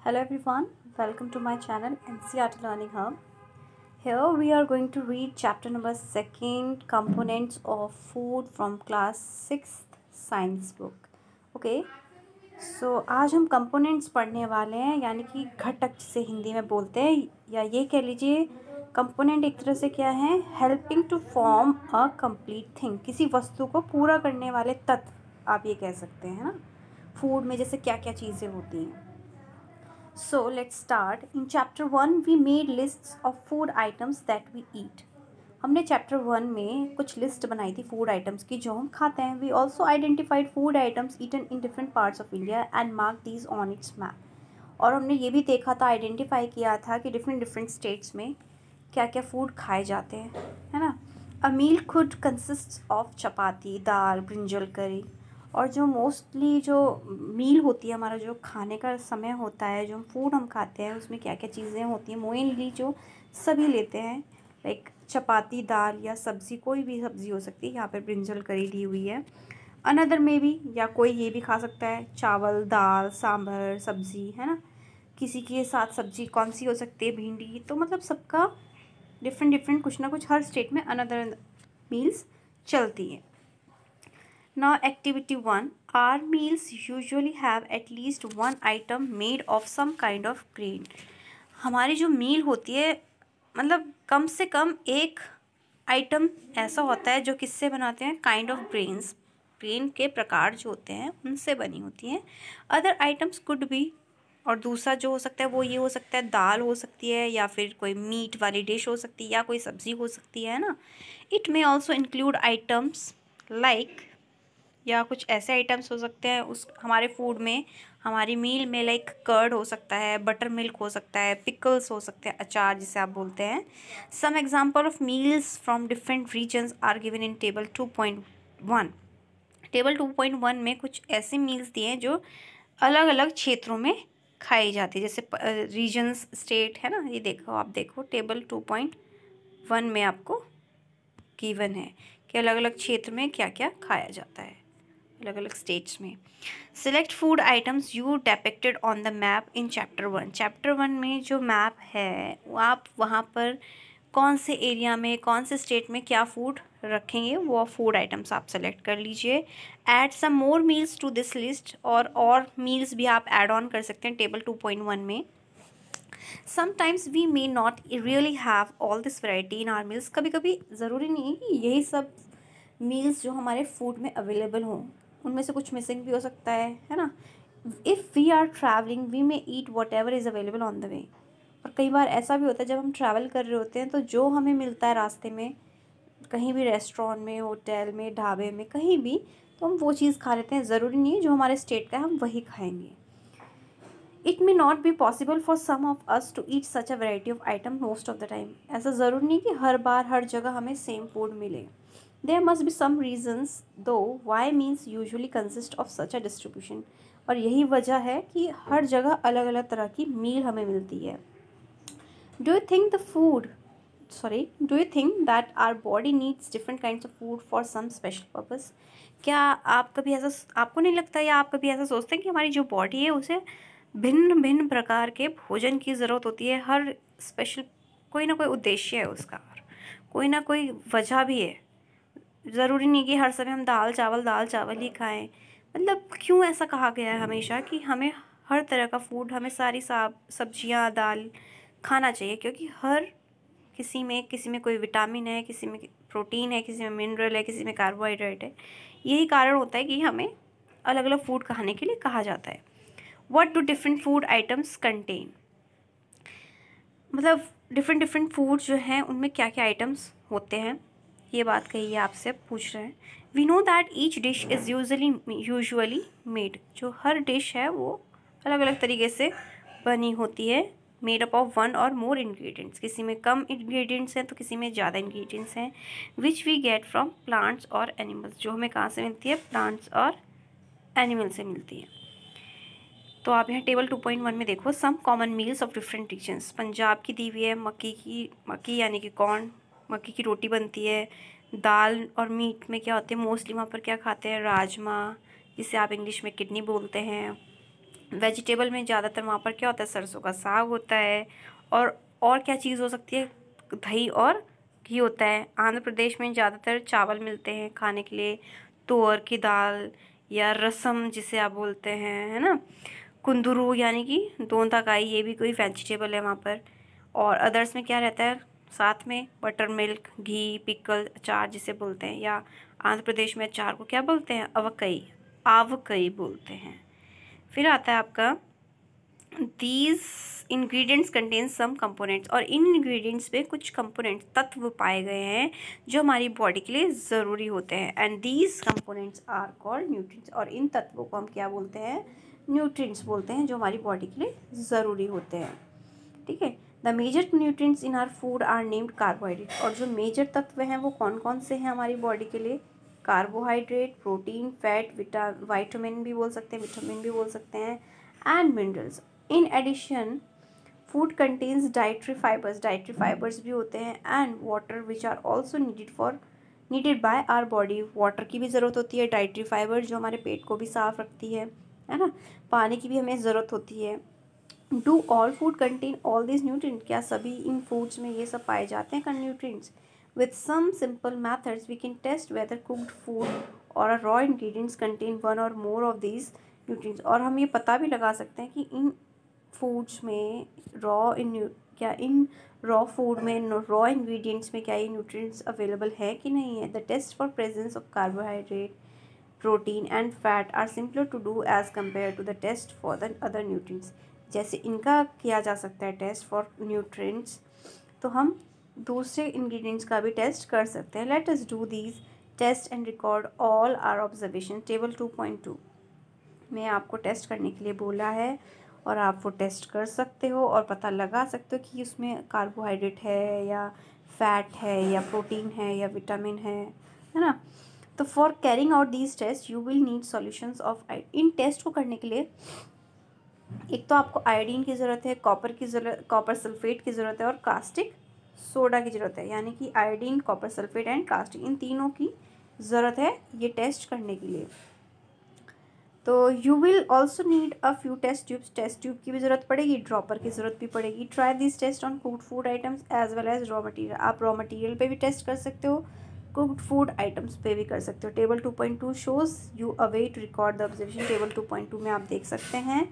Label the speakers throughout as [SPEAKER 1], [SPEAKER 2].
[SPEAKER 1] Hello everyone, welcome to my channel NCERT Learning Hub. Here we are going to read chapter number 2 components of food from class 6th science book. Okay, so आज हम components पढ़ने वाले हैं, यानी कि घटक जिसे हिंदी में बोलते हैं, या ये कह लीजिए component एक तरह से क्या है, helping to form a complete thing, किसी वस्तु को पूरा करने वाले तत्व आप ये कह सकते हैं ना. फूड में जैसे क्या क्या चीज़ें होती हैं. So let's start. In chapter 1 we made lists of food items that we eat. हमने chapter 1 में कुछ लिस्ट बनाई थी फूड आइटम्स की जो हम खाते हैं. We also identified food items eaten in different parts of India and marked these on its map. और हमने ये भी देखा था, आइडेंटिफाई किया था कि डिफरेंट स्टेट्स में क्या क्या फूड खाए जाते हैं, है ना. A meal could consist of chapati, dal, brinjal करी. और जो मोस्टली जो मील होती है, हमारा जो खाने का समय होता है, जो फूड हम खाते हैं उसमें क्या क्या चीज़ें होती हैं, मोइनली जो सभी लेते हैं, लाइक चपाती, दाल या सब्ज़ी, कोई भी सब्ज़ी हो सकती है. यहाँ पर ब्रिंजल करी दी हुई है. अनदर में भी, या कोई ये भी खा सकता है, चावल, दाल, सांभर, सब्ज़ी, है ना. किसी के साथ सब्ज़ी कौन सी हो सकती है, भिंडी. तो मतलब सबका डिफरेंट कुछ ना कुछ हर स्टेट में अनदर मील्स चलती है. Now activity 1. Our meals usually have at least one item made of some kind of grain. हमारी जो मील होती है, मतलब कम से कम एक आइटम ऐसा होता है जो किससे बनाते हैं, काइंड ऑफ ग्रेन्स, ग्रेन के प्रकार जो होते हैं उनसे बनी होती हैं. अदर आइटम्स कुड बी, और दूसरा जो हो सकता है वो ये हो सकता है, दाल हो सकती है, या फिर कोई मीट वाली डिश हो सकती है, या कोई सब्ज़ी हो सकती है ना. It may also include items like, या कुछ ऐसे आइटम्स हो सकते हैं उस हमारे फूड में, हमारी मील में, लाइक कर्ड हो सकता है, बटर मिल्क हो सकता है, पिकल्स हो सकते हैं, अचार जिसे आप बोलते हैं. Some example of meals from different regions are given in table 2.1. Table 2.1 में कुछ ऐसे मील्स दिए हैं जो अलग अलग क्षेत्रों में खाई जाती है, जैसे रीजन्स, स्टेट, है ना. ये देखो, आप देखो टेबल 2.1 में आपको गिवन है कि अलग अलग क्षेत्र में क्या क्या खाया जाता है, अलग अलग स्टेट्स में. Select food items you depicted on the map in chapter 1. Chapter 1 में जो मैप है आप वहाँ पर कौन से एरिया में, कौन से स्टेट में क्या फूड रखेंगे, वो फूड आइटम्स आप सेलेक्ट कर लीजिए. Add some more meals to this list, और मील्स भी आप ऐड ऑन कर सकते हैं टेबल 2.1 में. Sometimes we may not really have all this variety in our meals. कभी कभी ज़रूरी नहीं है कि यही सब मील्स जो हमारे फूड में अवेलेबल हों, उनमें से कुछ मिसिंग भी हो सकता है ना. If we are travelling we may eat whatever is available on the way. और कई बार ऐसा भी होता है जब हम ट्रैवल कर रहे होते हैं तो जो हमें मिलता है रास्ते में, कहीं भी रेस्टोरेंट में, होटल में, ढाबे में, कहीं भी, तो हम वो चीज़ खा लेते हैं. ज़रूरी नहीं है जो हमारे स्टेट का है हम वही खाएंगे. It may not be possible for some of us to eat such a variety of item most of the time. ऐसा ज़रूरी नहीं कि हर बार हर जगह हमें सेम फूड मिले. There must be some reasons though why meals usually consist of such a distribution. और यही वजह है कि हर जगह अलग अलग तरह की मील हमें मिलती है. Do you think that our body needs different kinds of food for some special purpose? क्या आप कभी ऐसा, आपको नहीं लगता, या आप कभी ऐसा सोचते हैं कि हमारी जो बॉडी है उसे भिन्न भिन्न प्रकार के भोजन की ज़रूरत होती है. हर स्पेशल कोई ना कोई उद्देश्य है उसका, कोई ना कोई वजह भी है. ज़रूरी नहीं कि हर समय हम दाल चावल ही खाएं. मतलब क्यों ऐसा कहा गया है हमेशा कि हमें हर तरह का फूड, हमें सारी सब्जियां, दाल खाना चाहिए, क्योंकि हर किसी में कोई विटामिन है, किसी में प्रोटीन है, किसी में मिनरल है, किसी में कार्बोहाइड्रेट है. यही कारण होता है कि हमें अलग अलग फूड खाने के लिए कहा जाता है. What do different food items contain. मतलब डिफरेंट फूड जो हैं उनमें क्या क्या आइटम्स होते हैं, ये बात कही है, आपसे पूछ रहे हैं. We know that each dish is usually made. जो हर डिश है वो अलग अलग तरीके से बनी होती है. मेड अप ऑफ वन और मोर इंग्रेडिएंट्स. किसी में कम इंग्रेडिएंट्स हैं तो किसी में ज़्यादा इंग्रेडिएंट्स हैं. Which we get from plants और एनिमल्स. जो हमें कहाँ से मिलती है, प्लांट्स और एनिमल से मिलती है. तो आप यहाँ टेबल 2.1 में देखो, some common meals of different regions. Punjab की दी हुई है, मक्की यानी कि कॉर्न, मक्की की रोटी बनती है. दाल और मीट में क्या होते हैं, मोस्टली वहाँ पर क्या खाते हैं, राजमा, जिसे आप इंग्लिश में किडनी बोलते हैं. वेजिटेबल में ज़्यादातर वहाँ पर क्या होता है, सरसों का साग होता है, और क्या चीज़ हो सकती है, दही और घी होता है। आंध्र प्रदेश में ज़्यादातर चावल मिलते हैं खाने के लिए, तुअर की दाल या रसम जिसे आप बोलते हैं, है ना। कुंदरू यानी कि दोंदाकाई, ये भी कोई वेजिटेबल है वहाँ पर। और अदर्स में क्या रहता है साथ में, बटर मिल्क, घी, पिकल, अचार जिसे बोलते हैं, या आंध्र प्रदेश में अचार को क्या बोलते हैं, आवकई, आवकई बोलते हैं। फिर आता है आपका these ingredients contain some components, और इन इंग्रेडिएंट्स में कुछ कंपोनेंट्स, तत्व पाए गए हैं जो हमारी बॉडी के लिए ज़रूरी होते हैं। And these components are called nutrients, और इन तत्वों को हम क्या बोलते हैं, न्यूट्रिएंट्स बोलते हैं, जो हमारी बॉडी के लिए ज़रूरी होते हैं। ठीक है। The major nutrients in our food are named carbohydrate, और जो मेजर तत्व हैं वो कौन कौन से हैं हमारी बॉडी के लिए, कार्बोहाइड्रेट, प्रोटीन, फैट, विटामिन भी बोल सकते हैं, विटामिन भी बोल सकते हैं, and minerals. In addition food contains dietary fibres भी होते हैं, and water which are also needed by our body. Water की भी ज़रूरत होती है, डाइटरी फाइबर जो हमारे पेट को भी साफ रखती है ना। पानी की भी हमें ज़रूरत होती है। Do all food contain all this nutrient, क्या सभी इन फूड्स में ये सब पाए जाते हैं nutrients. With some simple methods we can test whether cooked food और रॉ इंग्रेडिएंट्स कंटेन वन और मोर ऑफ दिस न्यूट्रिएंट्स, और हम ये पता भी लगा सकते हैं कि इन फूड्स में इन रॉ फूड में, रॉ इंग्रेडिएंट्स में क्या ये न्यूट्रिएंट्स अवेलेबल है कि नहीं है। The test for presence of carbohydrate, protein and fat are simpler to do as compare to the test for the other nutrients. जैसे इनका किया जा सकता है टेस्ट फॉर न्यूट्रिएंट्स, तो हम दूसरे इंग्रेडिएंट्स का भी टेस्ट कर सकते हैं। Let us do these test and record all our observation. Table 2.2 में आपको टेस्ट करने के लिए बोला है, और आप वो टेस्ट कर सकते हो और पता लगा सकते हो कि उसमें कार्बोहाइड्रेट है या फैट है या प्रोटीन है या विटामिन है ना। तो for carrying out these test you will need solutions of इन टेस्ट को करने के लिए एक तो आपको आयोडीन की ज़रूरत है, कॉपर सल्फेट की ज़रूरत है, और कास्टिक सोडा की ज़रूरत है। यानी कि iodine, copper sulphate and caustic, इन तीनों की ज़रूरत है ये टेस्ट करने के लिए। तो you will also need a few test tube की भी ज़रूरत पड़ेगी, ड्रॉपर की ज़रूरत भी पड़ेगी। Try this test on cooked food items as well as raw material. आप रॉ मटेरियल पे भी टेस्ट कर सकते हो, कुक्ड फूड आइटम्स पे भी कर सकते हो। Table 2.2 shows you a way to record the observation. Table 2.2 में आप देख सकते हैं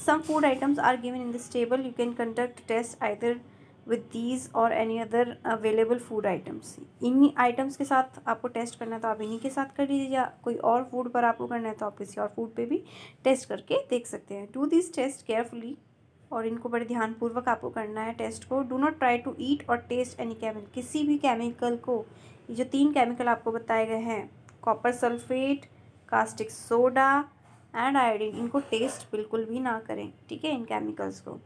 [SPEAKER 1] some food items are given in this table, you can conduct test either with these or any other available food items. इन्हीं items के साथ आपको test करना है तो आप इन्हीं के साथ कर लीजिए, या कोई और फूड पर आपको करना है तो आप किसी और फूड पे भी टेस्ट करके देख सकते हैं। डू दिस टेस्ट केयरफुली, और इनको बड़े ध्यानपूर्वक आपको करना है टेस्ट को। Do not try to eat or taste any chemical, किसी भी केमिकल को, ये जो 3 केमिकल आपको बताए गए हैं, copper sulphate, caustic soda and iodine, इनको टेस्ट बिल्कुल भी ना करें, ठीक है, इन केमिकल्स को।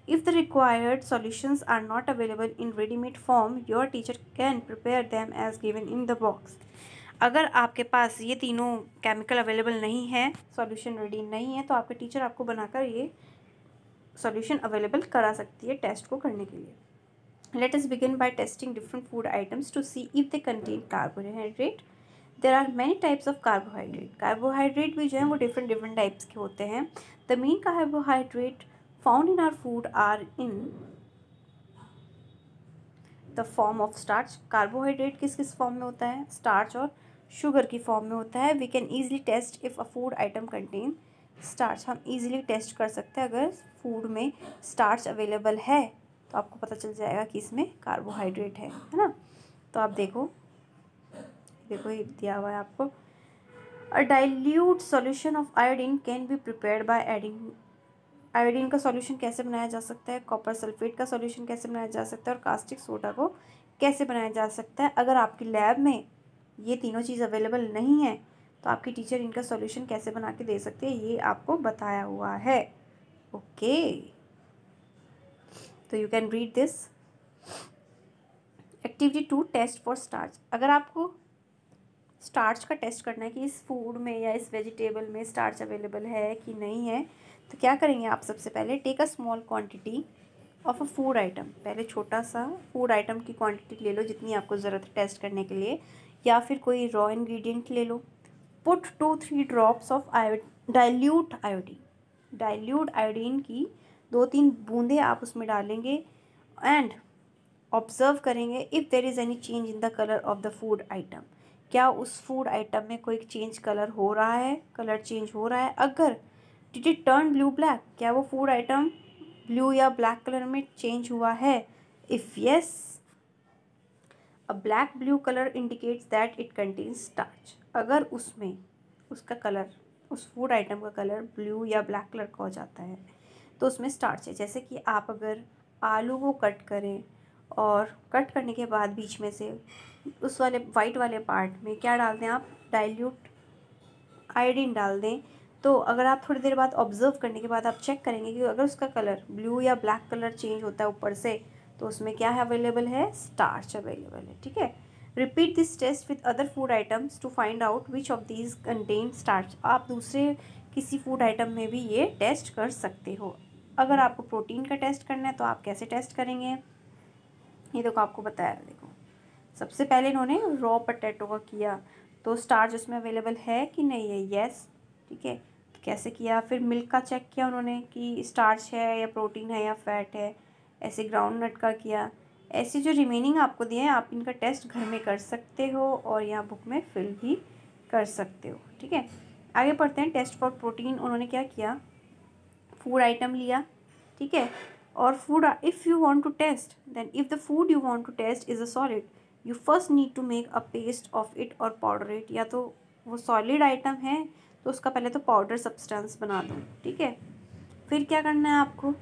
[SPEAKER 1] If the required solutions are not available in ready-made form, your teacher can prepare them as given in the box. अगर आपके पास ये तीनों केमिकल अवेलेबल नहीं है, सॉल्यूशन रेडी नहीं है, तो आपके टीचर आपको बनाकर ये सॉल्यूशन अवेलेबल करा सकती है टेस्ट को करने के लिए। Let us begin by testing different food items to see if they contain carbohydrate. There are many types of carbohydrate. Carbohydrate भी जो है वो different types के होते हैं. The main carbohydrate found in our food are in the form of starch. Carbohydrate किस form में होता है? स्टार्च और शुगर की फॉर्म में होता है. We can easily test if a food item contain starch. हम easily टेस्ट कर सकते हैं अगर फूड में स्टार्च अवेलेबल है तो आपको पता चल जाएगा कि इसमें कार्बोहाइड्रेट है ना. तो आप देखो ये दिया हुआ है आपको. अ dilute solution of iodine can be prepared by adding. Iodine का सॉल्यूशन कैसे बनाया जा सकता है, कॉपर सल्फेट का सॉल्यूशन कैसे बनाया जा सकता है, और कास्टिक सोडा को कैसे बनाया जा सकता है. अगर आपकी लैब में ये तीनों चीज़ अवेलेबल नहीं है तो आपकी टीचर इनका सॉल्यूशन कैसे बना के दे सकते हैं ये आपको बताया हुआ है. ओके, तो you can read this. Activity 2, test for starch. अगर आपको स्टार्च का टेस्ट करना है कि इस फूड में या इस वेजिटेबल में स्टार्च अवेलेबल है कि नहीं है, तो क्या करेंगे आप. सबसे पहले take a small quantity of a food item. पहले छोटा सा फूड आइटम की क्वांटिटी ले लो जितनी आपको ज़रूरत है टेस्ट करने के लिए, या फिर कोई रॉ इंग्रेडिएंट ले लो. Put 2-3 drops of dilute iodine. Dilute iodine की 2-3 बूंदें आप उसमें डालेंगे एंड ऑब्जर्व करेंगे if there is any change in the colour of the food item. क्या उस फूड आइटम में कोई चेंज कलर हो रहा है, कलर चेंज हो रहा है। अगर did it turn blue black, क्या वो फूड आइटम ब्लू या ब्लैक कलर में चेंज हुआ है। If yes, a black blue colour indicates that it contains starch. अगर उसमें उसका कलर, उस फूड आइटम का कलर ब्लू या ब्लैक कलर का हो जाता है तो उसमें स्टार्च है। जैसे कि आप अगर आलू को कट करें और कट करने के बाद बीच में से उस वाले वाइट वाले पार्ट में क्या डाल दें आप, डाइल्यूट आयोडीन डाल दें, तो अगर आप थोड़ी देर बाद ऑब्जर्व करने के बाद आप चेक करेंगे कि अगर उसका कलर ब्लू या ब्लैक कलर चेंज होता है ऊपर से, तो उसमें क्या है अवेलेबल है, स्टार्च अवेलेबल है। ठीक है, repeat this test with other food items to find out which of these contain starch. आप दूसरे किसी फूड आइटम में भी ये टेस्ट कर सकते हो। अगर आपको प्रोटीन का टेस्ट करना है तो आप कैसे टेस्ट करेंगे, ये देखो आपको बताया। देखो सबसे पहले इन्होंने रॉ पोटैटो का किया, तो स्टार्च उसमें अवेलेबल है कि नहीं है, येस। ठीक है, तो कैसे किया, फिर मिल्क का चेक किया उन्होंने कि स्टार्च है या प्रोटीन है या फैट है। ऐसे ग्राउंड नट का किया। ऐसे जो रिमेनिंग आपको दिए हैं आप इनका टेस्ट घर में कर सकते हो और यहाँ बुक में फिल भी कर सकते हो। ठीक है, आगे पढ़ते हैं। टेस्ट फॉर प्रोटीन उन्होंने क्या किया, फूड आइटम लिया। ठीक है, और food, if you want to test then if the food you want to test is a solid you first need to make a paste of it or powder it. या तो वो solid item है तो उसका पहले तो powder substance बना दो। ठीक है, फिर क्या करना है आपको,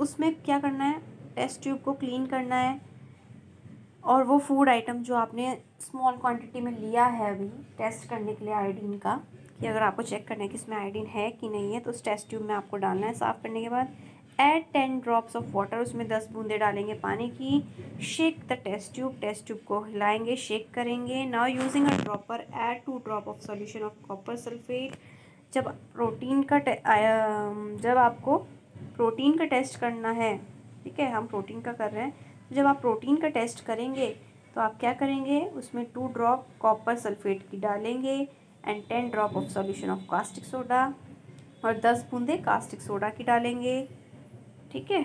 [SPEAKER 1] उसमें क्या करना है, टेस्ट ट्यूब को क्लीन करना है और वो फूड आइटम जो आपने स्मॉल क्वांटिटी में लिया है अभी टेस्ट करने के लिए आयोडीन का, कि अगर आपको चेक करना है कि इसमें आयोडीन है कि नहीं है, तो उस टेस्ट ट्यूब में आपको डालना है। साफ़ करने के बाद ऐड 10 ड्रॉप्स ऑफ वाटर, उसमें 10 बूंदे डालेंगे पानी की। शेक द टेस्ट ट्यूब को हिलाएंगे, शेक करेंगे। Now using a dropper add 2 drop of solution of copper sulphate. जब आपको प्रोटीन का टेस्ट करना है, ठीक है, हम प्रोटीन का कर रहे हैं, जब आप प्रोटीन का टेस्ट करेंगे तो आप क्या करेंगे, उसमें 2 ड्रॉप कॉपर सल्फेट की डालेंगे and 10 drop of solution of caustic soda, और 10 बूंदे कास्टिक सोडा की डालेंगे। ठीक है,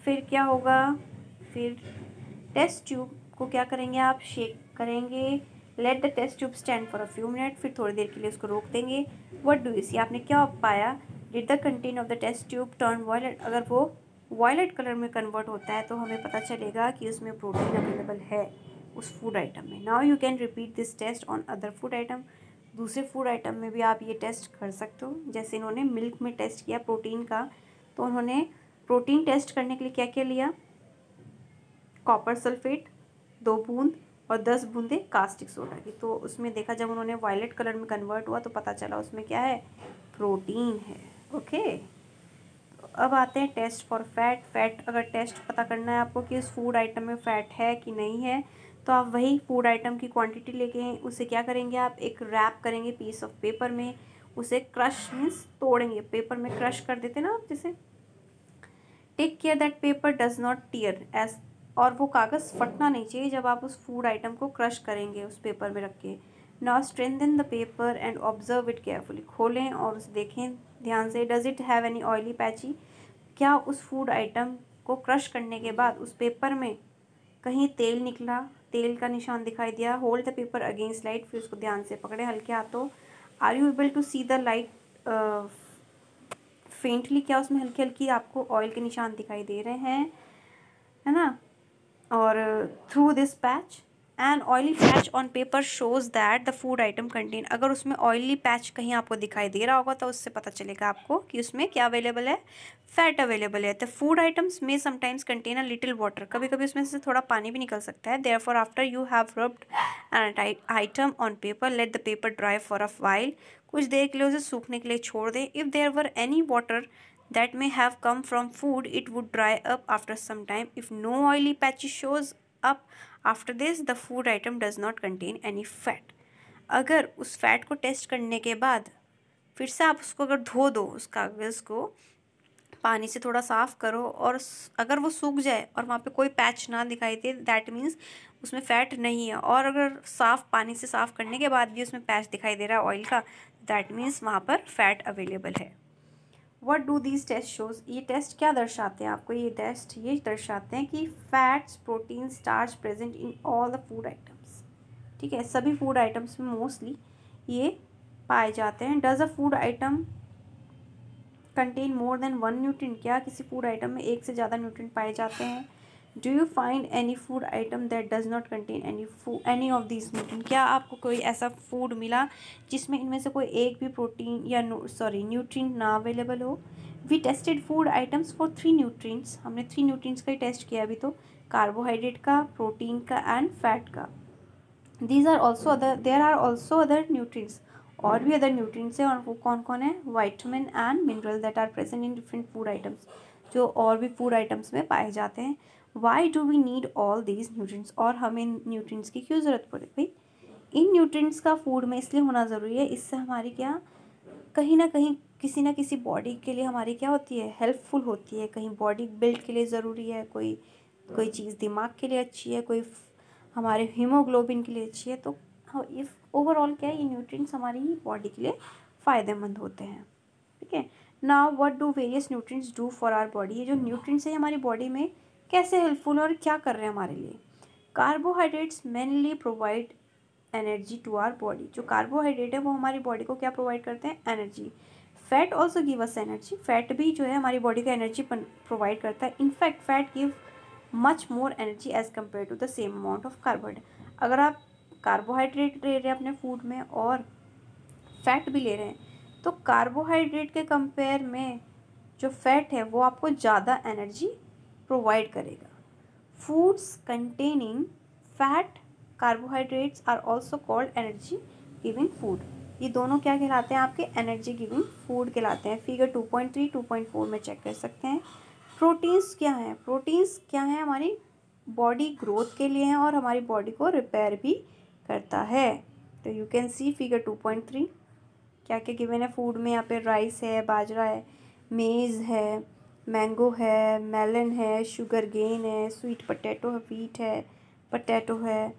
[SPEAKER 1] फिर क्या होगा, फिर टेस्ट ट्यूब को क्या करेंगे आप, शेक करेंगे। Let the test tube stand for a few minute, फिर थोड़ी देर के लिए उसको रोक देंगे। व्हाट डू यू सी, आपने क्या पाया, did the content of the test tube turn violet. अगर वो वायलेट कलर में कन्वर्ट होता है तो हमें पता चलेगा कि उसमें प्रोटीन अवेलेबल है उस फूड आइटम में। Now you can repeat this test on other food item. दूसरे फूड आइटम में भी आप ये टेस्ट कर सकते हो। जैसे इन्होंने मिल्क में टेस्ट किया प्रोटीन का, तो उन्होंने प्रोटीन टेस्ट करने के लिए क्या क्या लिया, कॉपर सल्फेट 2 बूंद और 10 बूंदे कास्टिक सोडा की। तो उसमें देखा जब उन्होंने वायलेट कलर में कन्वर्ट हुआ तो पता चला उसमें क्या है, प्रोटीन है। ओके, तो अब आते हैं टेस्ट फॉर फैट। फैट अगर टेस्ट पता करना है आपको कि उस फूड आइटम में फ़ैट है कि नहीं है, तो आप वही फूड आइटम की क्वांटिटी लेके उसे क्या करेंगे, आप एक रैप करेंगे पीस ऑफ पेपर में, उसे क्रश मीन्स तोड़ेंगे, पेपर में क्रश कर देते ना आप जैसे। Take care that paper does not tear as, और वो कागज़ फटना नहीं चाहिए जब आप उस फूड आइटम को क्रश करेंगे उस पेपर में रख के। Now strengthen the paper and observe it carefully, खोलें और उसे देखें ध्यान से। Does it have any oily patchy, क्या उस फूड आइटम को क्रश करने के बाद उस पेपर में कहीं तेल निकला, तेल का निशान दिखाई दिया। Hold the paper against light, फिर उसको ध्यान से पकड़े हल्के हाथों। Are you able to see the light faintly, क्या उसमें हल्की हल्की आपको ऑयल के निशान दिखाई दे रहे हैं, है ना। और through this patch an oily patch on paper shows that the food item contain, अगर उसमें ऑयली पैच कहीं आपको दिखाई दे रहा होगा तो उससे पता चलेगा आपको कि उसमें क्या अवेलेबल है, फैट अवेलेबल है। द फूड आइटम्स में sometimes contain a little water, कभी कभी उसमें से थोड़ा पानी भी निकल सकता है। Therefore after you have rubbed an item on paper let the paper dry for a while, कुछ देर के लिए उसे सूखने के लिए छोड़ दें। If there were any water that may have come from food it would dry up after some time. If no oily patches shows up after this the food item does not contain any fat. अगर उस fat को test करने के बाद फिर से आप उसको अगर धो दो, उस कागज़ को पानी से थोड़ा साफ़ करो और अगर वो सूख जाए और वहाँ पे कोई पैच ना दिखाई दे दैट मीन्स उसमें फ़ैट नहीं है। और अगर साफ़ पानी से साफ़ करने के बाद भी उसमें पैच दिखाई दे रहा है ऑयल का, दैट मीन्स वहाँ पर फैट अवेलेबल है। What do these test shows, ये टेस्ट क्या दर्शाते हैं आपको, ये टेस्ट ये दर्शाते हैं कि fats, protein, starch present in all the food items, ठीक है, सभी फूड आइटम्स में मोस्टली ये पाए जाते हैं। Does a food item contain more than one nutrient, क्या किसी फूड आइटम में एक से ज़्यादा न्यूट्रिएंट पाए जाते हैं। Do you find any food item that does not contain any of this nutrient, क्या आपको कोई ऐसा फूड मिला जिसमें इनमें से कोई एक भी प्रोटीन या न्यूट्रिएंट ना अवेलेबल हो। We tested food items for 3 nutrients, हमने 3 न्यूट्रिएंट्स का ही टेस्ट किया अभी, तो कार्बोहाइड्रेट का, प्रोटीन का एंड फैट का। There are also other nutrients, और भी अदर न्यूट्रिएंट्स हैं, और वो कौन कौन है, vitamin and mineral that are present in different food items, जो और भी फूड आइटम्स में पाए जाते हैं। Why do we need all these nutrients, और हमें न्यूट्रिएंट्स की क्यों ज़रूरत पड़े भाई। इन न्यूट्रिएंट्स का फूड में इसलिए होना ज़रूरी है, इससे हमारी क्या कहीं ना कहीं किसी ना किसी बॉडी के लिए हमारी क्या होती है, हेल्पफुल होती है, कहीं बॉडी बिल्ड के लिए ज़रूरी है, कोई चीज़ दिमाग के लिए अच्छी है, कोई हमारे हीमोग्लोबिन के लिए अच्छी है, तो ये ओवरऑल क्या है, ये न्यूट्रिएंट्स हमारी बॉडी के लिए फ़ायदेमंद होते हैं, ठीक है। Now what do various nutrients do for our body, ये जो न्यूट्रिएंट्स है हमारी बॉडी में कैसे हेल्पफुल है और क्या कर रहे हैं हमारे लिए। Carbohydrates mainly provide energy to our body, जो कार्बोहाइड्रेट है वो हमारी बॉडी को क्या प्रोवाइड करते हैं, energy. Fat also give us energy, fat भी जो है हमारी बॉडी को एनर्जी प्रोवाइड करता है। In fact fat give much more energy as compare to the same amount of carbohydrate. अगर आप कार्बोहाइड्रेट ले रहे हैं अपने फूड में और फैट भी ले रहे हैं, तो कार्बोहाइड्रेट के कंपेयर में जो फैट है वो आपको ज़्यादा एनर्जी प्रोवाइड करेगा। Foods containing fat, carbohydrates are also called energy giving food, ये दोनों क्या कहलाते हैं, आपके एनर्जी गिविंग फूड कहलाते हैं। फिगर 2.3 2.4 में चेक कर सकते हैं। प्रोटीन्स क्या हैं, प्रोटीन्स क्या हैं, हमारी बॉडी ग्रोथ के लिए हैं और हमारी बॉडी को रिपेयर भी करता है। तो यू कैन सी फिगर 2.3 क्या क्या गिवन है फूड में, यहाँ पे राइस है, बाजरा है, मेज़ है, मैंगो है, मेलन है, शुगर गेन है, स्वीट पोटैटो है, व्हीट है, पोटैटो है,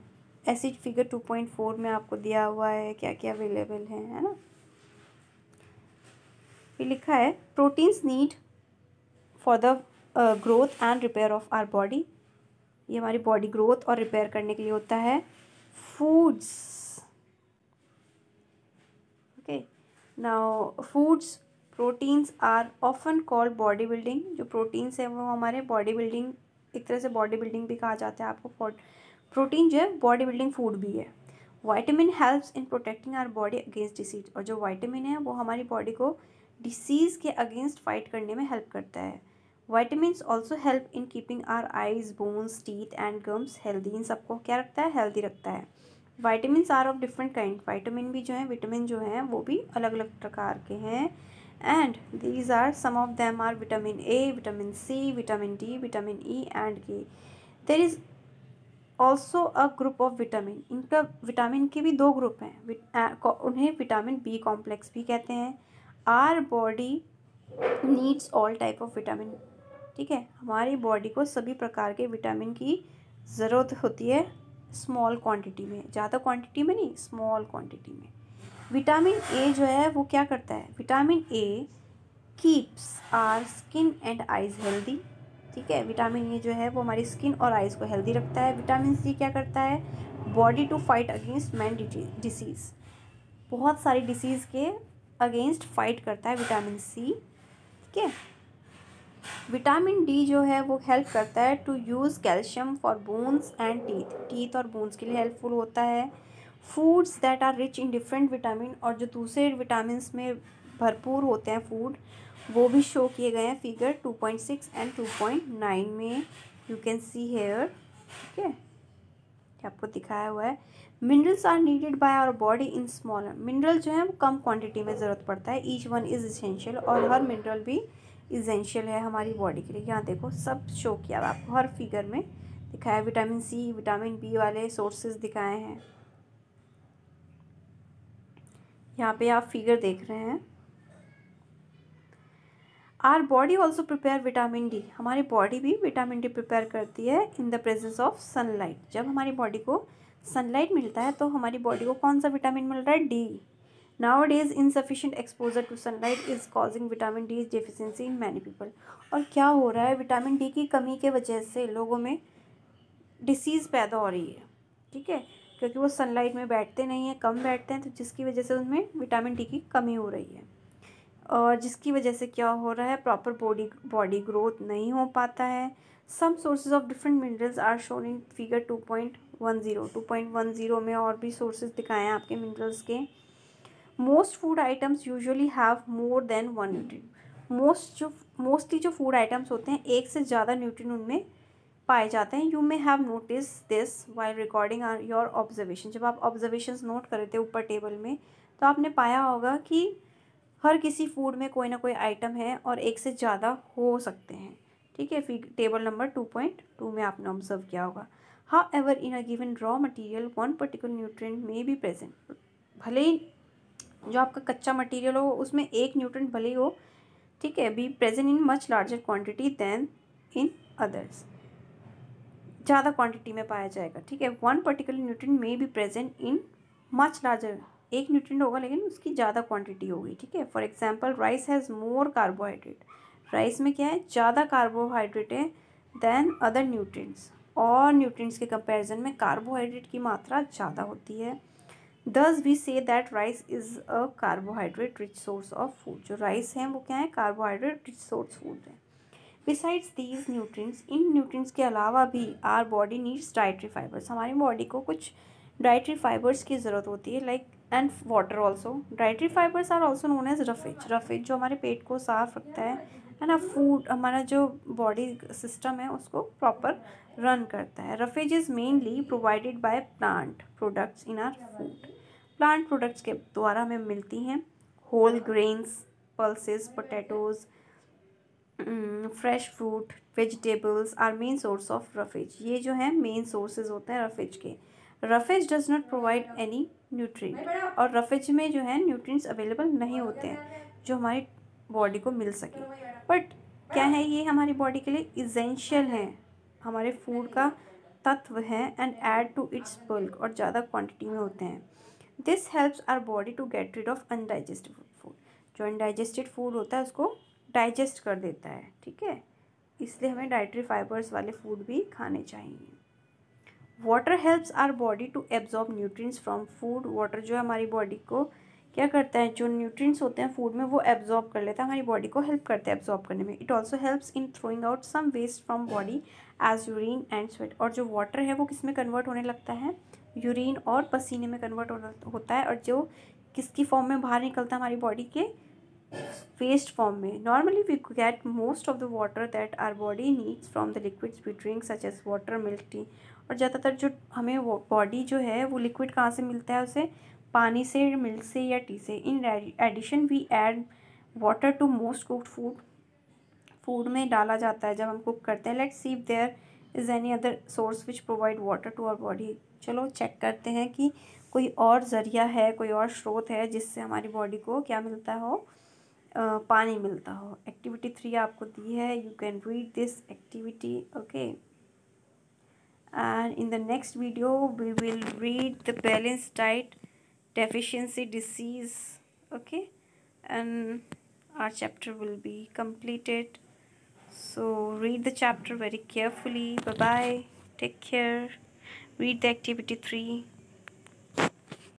[SPEAKER 1] ऐसे फिगर 2.4 में आपको दिया हुआ है क्या क्या अवेलेबल है ना। फिर लिखा है proteins need for the growth and repair of our body, ये हमारी बॉडी ग्रोथ और रिपेयर करने के लिए होता है। Foods, okay, now foods proteins are often called body building, जो प्रोटीन्स है वो हमारे बॉडी बिल्डिंग, एक तरह से बॉडी बिल्डिंग भी कहा जाता है आपको, प्रोटीन जो है बॉडी बिल्डिंग फूड भी है। Vitamin helps in protecting our body against disease, और जो वाइटामिन है वो हमारी बॉडी को डिसीज़ के अगेंस्ट फाइट करने में हेल्प करता है। Vitamins also help in keeping our eyes, bones, teeth and gums healthy, इन सबको क्या रखता है, हेल्दी रखता है। Vitamins are of different kind, vitamin भी जो है, विटामिन जो हैं वो भी अलग अलग प्रकार के हैं। And these are some of them are vitamin A, vitamin C, vitamin D, vitamin E and K. There is also a group of vitamin, इनका विटामिन के भी 2 ग्रुप हैं, उन्हें विटामिन बी कॉम्प्लेक्स भी कहते हैं। Are body needs all type of vitamin, ठीक है, हमारी बॉडी को सभी प्रकार के विटामिन की ज़रूरत होती है, स्मॉल क्वांटिटी में, ज़्यादा क्वांटिटी में नहीं, स्मॉल क्वांटिटी में। विटामिन ए जो है वो क्या करता है, vitamin A keeps our skin and eyes healthy, ठीक है, विटामिन ए जो है वो हमारी स्किन और आइज़ को हेल्दी रखता है। विटामिन सी क्या करता है, body to fight against many disease, बहुत सारी डिसीज़ के अगेंस्ट फाइट करता है विटामिन सी, ठीक है। विटामिन डी जो है वो हेल्प करता है to use calcium for bones and teeth और बोन्स के लिए हेल्पफुल होता है। Foods that are rich in different vitamin, और जो दूसरे विटामिन्स में भरपूर होते हैं फूड, वो भी शो किए गए हैं फिगर 2.6 एंड 2.9 में, यू कैन सी हेयर, ठीक है, आपको दिखाया हुआ है। Minerals are needed by our body in smaller, mineral जो है वो कम क्वांटिटी में ज़रूरत पड़ता है। ईच वन इज़ इसेंशियल, और हर मिनरल भी इसेंशियल है हमारी बॉडी के लिए। यहाँ देखो सब शो किया हुआ आपको, हर फिगर में दिखाया, विटामिन सी, विटामिन बी वाले सोर्सेज दिखाए हैं। यहाँ पे आप फिगर देख रहे हैं। Our body also prepare vitamin D, हमारी बॉडी भी विटामिन डी प्रिपेयर करती है in the presence of sunlight. जब हमारी बॉडी को सनलाइट मिलता है तो हमारी बॉडी को कौन सा विटामिन मिल रहा है, D. Nowadays, insufficient exposure to sunlight is causing vitamin D deficiency in many people. और क्या हो रहा है, विटामिन डी की कमी के वजह से लोगों में डिसीज़ पैदा हो रही है, ठीक है, क्योंकि वो सनलाइट में बैठते नहीं हैं, कम बैठते हैं, तो जिसकी वजह से उनमें विटामिन डी की कमी हो रही है। और जिसकी वजह से क्या हो रहा है, प्रॉपर बॉडी ग्रोथ नहीं हो पाता है। Some sources of different minerals are shown in figure 2.10 में और भी सोर्सेज दिखाए हैं आपके मिनरल्स के। Most food items usually have more than one nutrient. Mostly जो फूड आइटम्स होते हैं, एक से ज़्यादा न्यूट्रिएंट उनमें पाए जाते हैं। You may have notice this while recording your observation. जब आप ऑब्जर्वेशंस नोट कर रहे थे ऊपर टेबल में, तो आपने पाया होगा कि हर किसी फूड में कोई ना कोई आइटम है और एक से ज़्यादा हो सकते हैं, ठीक है। फिर टेबल नंबर 2.2 में आपने ऑब्जर्व किया होगा। However in a given raw material one particular nutrient may be present. भले ही जो आपका कच्चा मटेरियल हो उसमें एक न्यूट्रिएंट भले ही हो, ठीक है, be present in much larger quantity than in others, ज़्यादा क्वांटिटी में पाया जाएगा, ठीक है। One particular nutrient may be present in much larger, एक न्यूट्रिएंट होगा लेकिन उसकी ज़्यादा क्वांटिटी होगी, ठीक है। For example, rice has more carbohydrate. Rice में क्या है, ज़्यादा कार्बोहाइड्रेट है देन अदर न्यूट्रिएंट्स, और न्यूट्रिएंट्स के कंपैरिजन में कार्बोहाइड्रेट की मात्रा ज़्यादा होती है। Thus we say that rice is a carbohydrate rich source of food. जो राइस है वो क्या है, कार्बोहाइड्रेट रिच सोर्स फूड है। बिसाइड्स दीज न्यूट्रिएंट्स, इन न्यूट्रिएंट्स के अलावा भी our body needs dietary fibres. हमारी बॉडी को कुछ डाइटरी फाइबर्स की ज़रूरत होती है, like and water also. Dietary fibres are also known as roughage. Roughage जो हमारे पेट को साफ रखता है ना, फूड हमारा जो बॉडी सिस्टम है उसको प्रॉपर रन करता है। Roughage is mainly provided by plant products in our food. Plant products के द्वारा हमें मिलती हैं। Whole grains, pulses, potatoes, fresh fruit, vegetables are main source of roughage. ये जो है मेन सोर्सेज होते हैं रफेज के। Roughage does not provide any nutrient, और रफेज में जो है न्यूट्रिएंट्स अवेलेबल नहीं होते हैं जो हमारी बॉडी को मिल सके। बट क्या है, ये हमारी बॉडी के लिए इसेंशियल है, हमारे फूड का तत्व है, and add to its bulk, और ज़्यादा क्वांटिटी में होते हैं। This helps our body to get rid of undigested food. जो अनडाइजेस्टेड फूड होता है उसको डाइजेस्ट कर देता है, ठीक है। इसलिए हमें डाइटरी फाइबर्स वाले फूड भी खाने चाहिए। Water helps our body to absorb nutrients from food. Water जो है हमारी बॉडी को क्या करता है, जो न्यूट्रिएंट्स होते हैं फूड में वो एब्जॉर्ब कर लेता है, हमारी बॉडी को हेल्प करता है एब्जॉर्ब करने में। It also helps in throwing out some waste from body as urine and sweat. और जो वाटर है वो किस में कन्वर्ट होने लगता है, यूरिन और पसीने में कन्वर्ट होता है, और जो किसकी फॉर्म में बाहर निकलता है हमारी बॉडी के वेस्ट फॉर्म में। Normally we get most of the water that our body needs from the liquids we drink such as water, milk, tea. और ज़्यादातर जो हमें बॉडी जो है वो लिक्विड कहाँ से मिलता है, उसे पानी से, मिल्क से या टी से। In addition we add water to most cooked food में डाला जाता है जब हम कुक करते हैं। Let's see if there is any other source which provide water to our body. चलो चेक करते हैं कि कोई और ज़रिया है, कोई और स्रोत है जिससे हमारी बॉडी को क्या मिलता हो, पानी मिलता हो। एक्टिविटी 3 आपको दी है, you can read this activity, okay. And in the next video we will read the balance diet deficiency disease, okay, and our chapter will be completed. So read the chapter very carefully. Bye bye, take care. Read the activity 3.